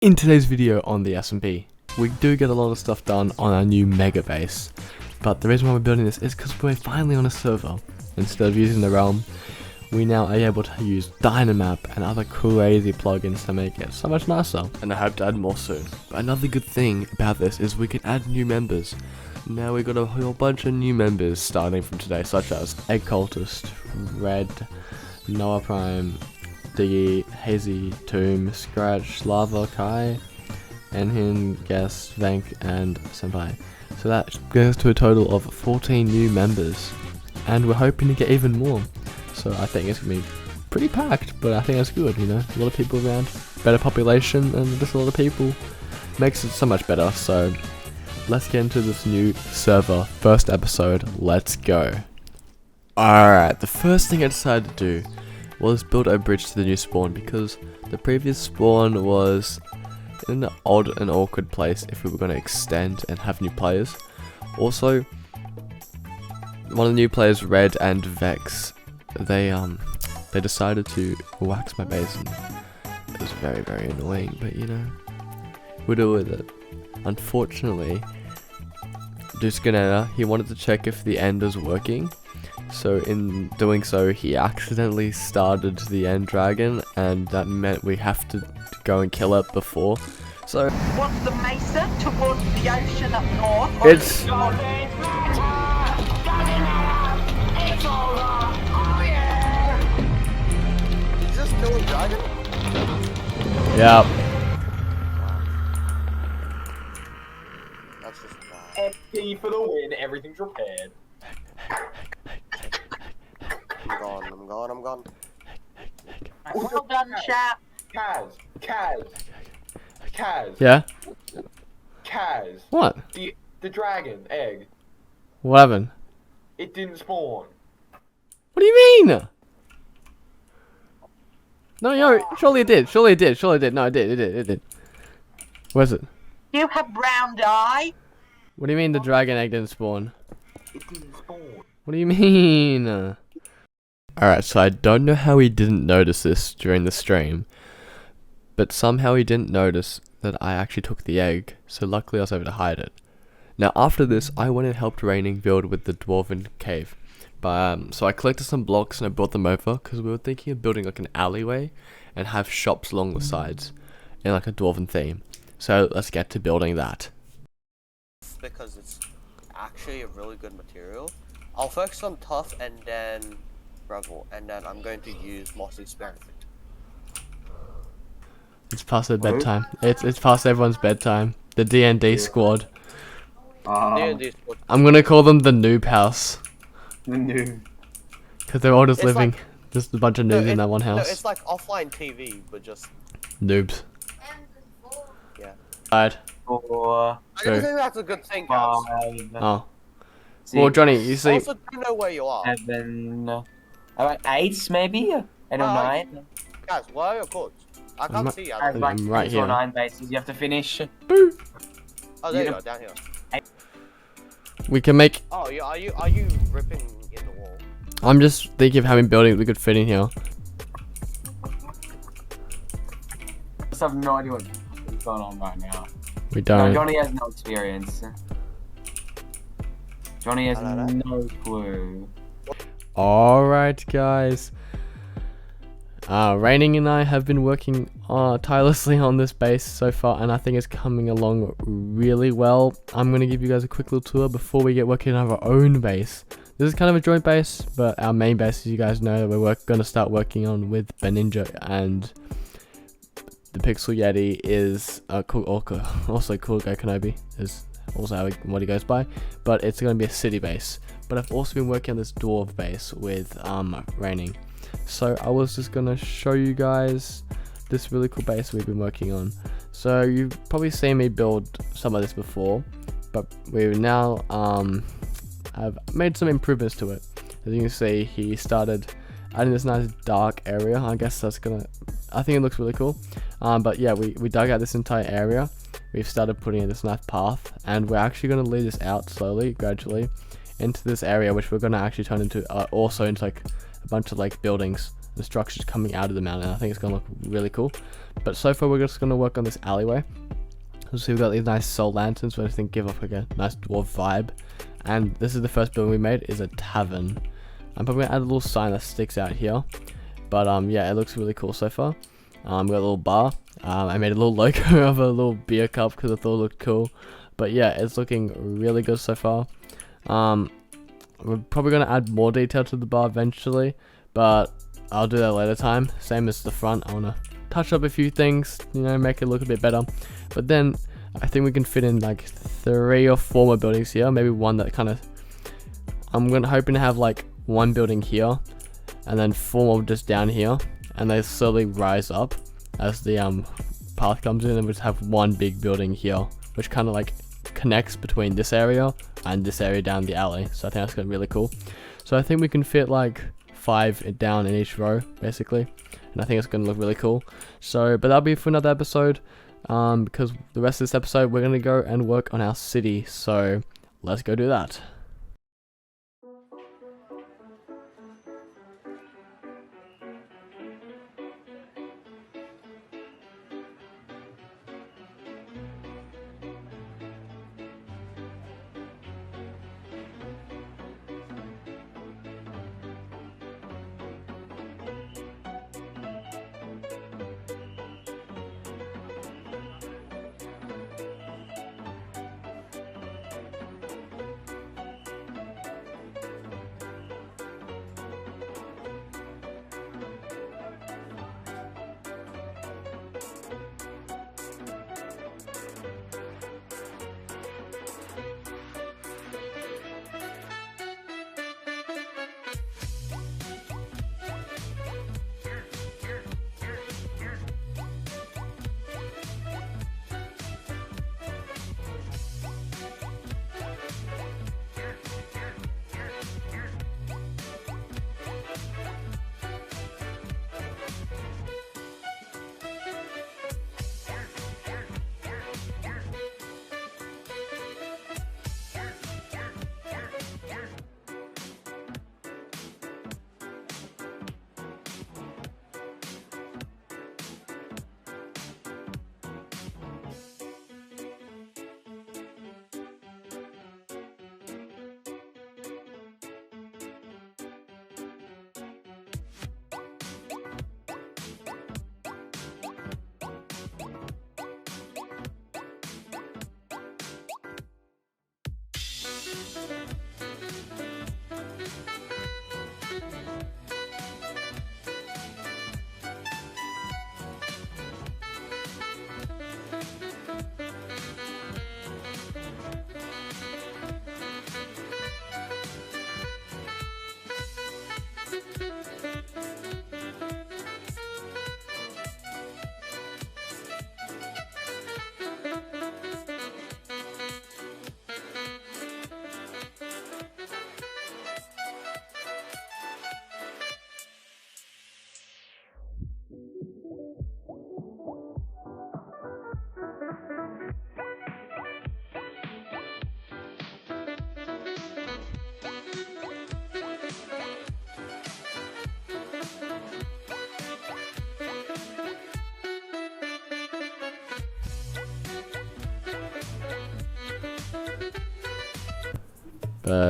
In today's video on the SMP, we do get a lot of stuff done on our new mega base, but the reason why we're building this is because we're finally on a server. Instead of using the realm, we now are able to use Dynamap and other crazy plugins to make it so much nicer, and I hope to add more soon. But another good thing about this is we can add new members. Now we got a whole bunch of new members starting from today, such as Egg Cultist, Red, Noah Prime, Diggy, Hazy, Tomb, Scratch, Lava, Kai, Enhin, Guest, Vank, and Senpai. So that goes to a total of 14 new members, and we're hoping to get even more. So I think it's gonna be pretty packed, but I think that's good, you know, a lot of people around, better population, and just a lot of people makes it so much better. So let's get into this new server, first episode, let's go. Alright, the first thing I decided to do was build a bridge to the new spawn, because the previous spawn was in an odd and awkward place if we were going to extend and have new players. Also, one of the new players, Red and Vex, they decided to wax my base, and it was very, very annoying, but you know, we'll deal with it. Unfortunately, Duscanetta, he wanted to check if the end is working. So in doing so, he accidentally started the end dragon, and that meant we have to go and kill it before. So what's the mesa towards the ocean up north? It's Is this still a dragon? yeah. That's just bad. MP for the win, everything's repaired. I'm gone. Well done, chap. Kaz. Yeah. Kaz. What? The dragon egg. What happened? It didn't spawn. What do you mean? No, surely it did. No, it did. Where's it? You have brown dye. What do you mean the dragon egg didn't spawn? It didn't spawn. What do you mean? Alright, so I don't know how he didn't notice this during the stream, but somehow he didn't notice that I actually took the egg, so luckily I was able to hide it. Now after this, I went and helped Raneing build with the dwarven cave. So I collected some blocks and I brought them over, because we were thinking of building like an alleyway and have shops along the sides in like a dwarven theme. So let's get to building that. Because it's actually a really good material. I'll focus on tough and then revel, and then I'm going to use mossy experiment. It's past their bedtime. It's past everyone's bedtime. The D&D squad. I'm gonna call them the noob house. The noob. Because they're all just It's living, like- just a bunch of noobs in that one No, house. it's like offline TV, but just Noobs. yeah. Alright. 4, I don't think that's a good thing, guys. 5, Oh. 6, Well, Johnny, you see, Also, do know where you are, 7, about 8 maybe? 8 or 9? guys. Where are your codes? I I'm can't not- see you. I'm right 8 here. or 9 bases you have to finish. boo. Oh, there you go, down here. We can make. Oh, yeah. Are you ripping in the wall? I'm just thinking of having buildings we could fit in here. I just have no idea what's going on right now. We No, don't. Johnny has no experience. Johnny has I don't no clue. Alright, guys. Raneing and I have been working tirelessly on this base so far, and I think it's coming along really well. I'm going to give you guys a quick little tour before we get working on our own base. This is kind of a joint base, but our main base, as you guys know, we're going to start working on with Beninja, and the Pixel Yeti is also Cool Guy Kenobi is also what he goes by, but it's going to be a city base. But I've also been working on this dwarf base with Raneing. So I was just gonna show you guys this really cool base we've been working on. So you've probably seen me build some of this before, but we now have made some improvements to it. As you can see, he started adding this nice dark area. I think it looks really cool. But yeah, we dug out this entire area. We've started putting in this nice path, and we're actually going to lead this out slowly, gradually, into this area, which we're going to actually turn into also into like a bunch of like buildings the structures coming out of the mountain. I think it's gonna look really cool. But so far we're just gonna work on this alleyway. So we've got these nice soul lanterns, which I think give off like a nice dwarf vibe. And this is the first building we made, is a tavern. I'm probably gonna add a little sign that sticks out here. But yeah, it looks really cool so far. We got a little bar. I made a little logo of a little beer cup because I thought it looked cool. But yeah, it's looking really good so far. We're probably going to add more detail to the bar eventually, but I'll do that later time. Same as the front, I want to touch up a few things, you know, make it look a bit better. But then I think we can fit in like 3 or 4 more buildings here, maybe one that kind of, hoping to have like 1 building here, and then 4 more just down here, and they slowly rise up as the path comes in, and we just have 1 big building here, which kind of like connects between this area and this area down the alley. So I think that's gonna be really cool. So I think we can fit like 5 down in each row basically, and I think it's gonna look really cool. So but that'll be for another episode, because the rest of this episode we're gonna go and work on our city. So let's go do that.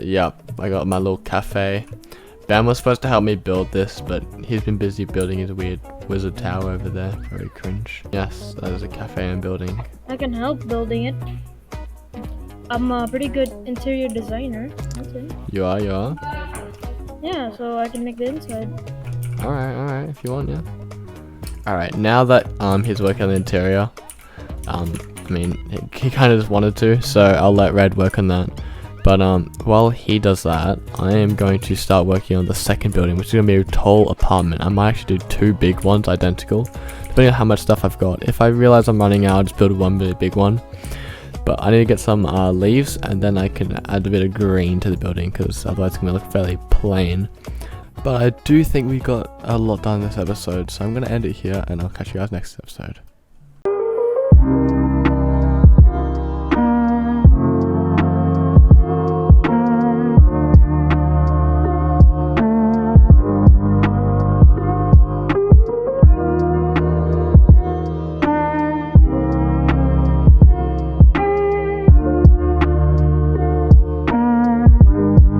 Yeah, I got my little cafe. Bam was supposed to help me build this, but he's been busy building his weird wizard tower over there. Very cringe. Yes, that is a cafe I'm building. I can help building it. I'm a pretty good interior designer. That's it. You are? Yeah, so I can make the inside. Alright, if you want, yeah. Alright, now that he's working on the interior, I mean, he kind of just wanted to, so I'll let Red work on that. But while he does that, I am going to start working on the second building, which is going to be a tall apartment. I might actually do 2 big ones, identical, depending on how much stuff I've got. If I realize I'm running out, I'll just build 1 really big one. But I need to get some leaves, and then I can add a bit of green to the building, because otherwise it's going to look fairly plain. But I do think we got a lot done in this episode, so I'm going to end it here, and I'll catch you guys next episode.